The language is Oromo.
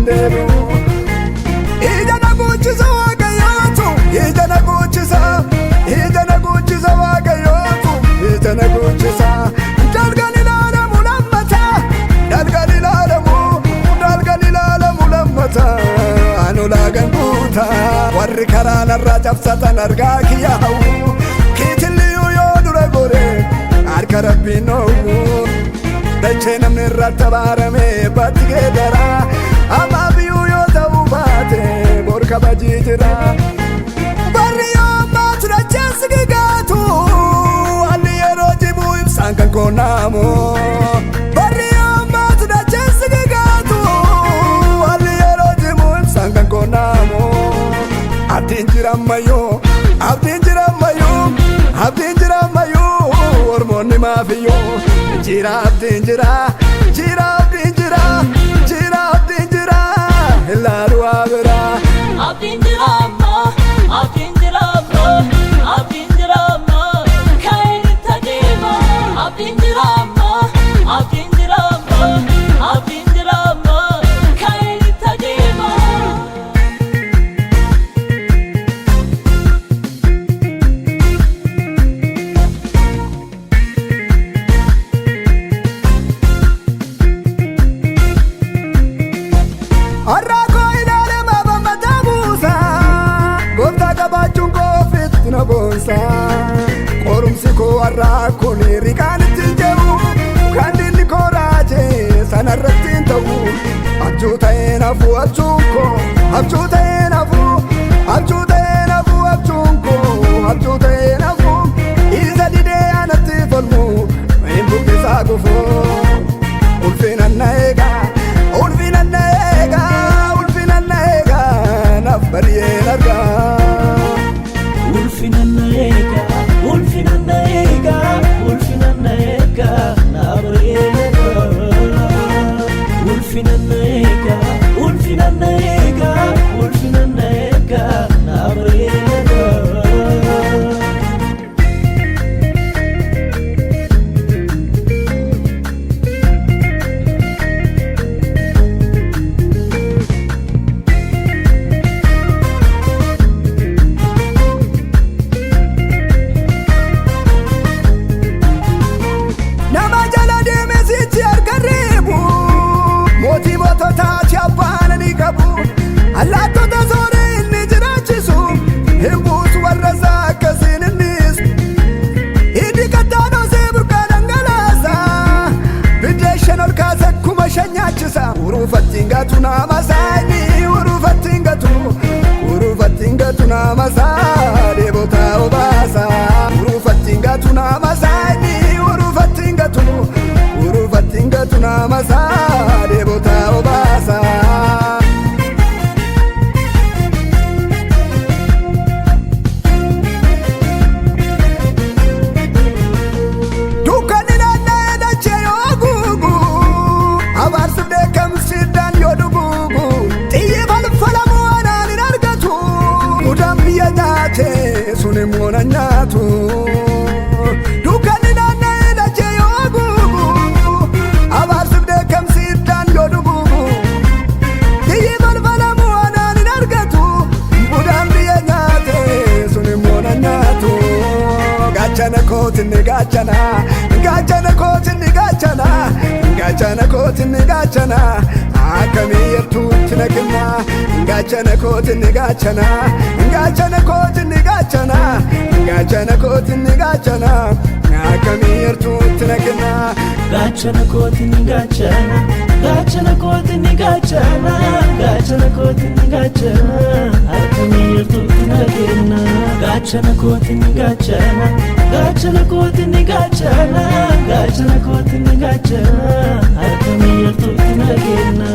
deebu ijana guchisa waaqayyootu ijana guchisa waaqayyootu ijana guchisa dalgan ilaalamu lammata dalgan ilaalamu lammata anulaagan guuta warri karaa narraa cabsatan argaa kiyyaa'u kiitilliyuu yoo dura gore harka rabbiin noogu dachee namni irratti abaarame batti geedara amaabiyyuu yoo ta'uu baate bor kabajii jira barri yoo ammaatu dachee sigigaatu alli yeroo jibuu ibsaan kan koonaamu barri yoo ammaatu dachee sigigaatu alli yeroo jibuu ibsaan kan koonaamu abdiin jira ammayyuu abdiin jira ammayyuu abdiin jira ammayyuu ormoonni maafiyyuu jira abdiin jira jira abdiin jira jira abdiin jira ilaalu abira abdiin jira amma abdiin jira amma abdiin jira amma kaayini tadeema abdiin jira amma abdiin jira amma abdiin jira amma kaayini tadeema arraako ilaalama bambata buusa gooftaa qabaachuun koofitti na boonsa qorumsi koo arraakoon riqaan ittiin jedhu kan dinni koo raajee sanarratti hin ta'u abjuu ta'ee nafu abjuun koo abjuu ta'ee nafu abjuu ta'ee nafu abjuun koo abjuu ta'ee nafu isa didee anatti falmu hin buqqisaa gufuu ulfinan na eegaa ulfinan na eegaa ulfinan na eegaa naaf bariyeen argaa ulfinan na eegaa ulfinan na eegaa ulfinan na eegaa naaf bariyeen argaa ulfinan na eegaa ulfinan na eegaa ulfinan na eegaa naaf bariyeen argaa nama jala deemesichi harka reebu mootii moototaati abbaan ni qabu allaattota sooree inni jiraachisu hin buusu warra isaa akkasiin innis hidhi kattaadhoosee burqaa dhangalaasa biddeeshan ol kaasa akkuma shan nyaachisa uruufattiin gatu nama saani uruufattiin gatu nama saa deebotaa obaasa uruufattiin gatu nama saani uruufattiin gatu nama saa deebotaa obaasa dukkanni naanna'ee dachee yoo guugu abaarsi beekamsiidhaan yoo dhuguugu xiyyi falfalamuu anaan hin argatu mudaan biyya nyaate sun immoo na nyaatu dukkanni naanna'ee dachee yoo guugu abaarsi beekamsiidhaan yoo dhuguugu xiyyi falfalamuu anaan hin argatu mudaan biyya nyaate sun immoo na nyaatu gaachana kootinni gaachana gaachana kootinni gaachana gaachana kootinni gaachana akkamii yertuutti na kenna gaachana kootinni gaachana gaachana kootinni gaachana gaachana kootinni gaachana akkamii yertuutti na kenna gaachana kootinni gaachana gaachana kootinni gaachana gaachana kootinni gaachana akkamii yertuutti na kenna gaachana kootinni gaachana gaachana kootinni gaachana gaachana kootinni gaachana akkamii yertuutti na kenna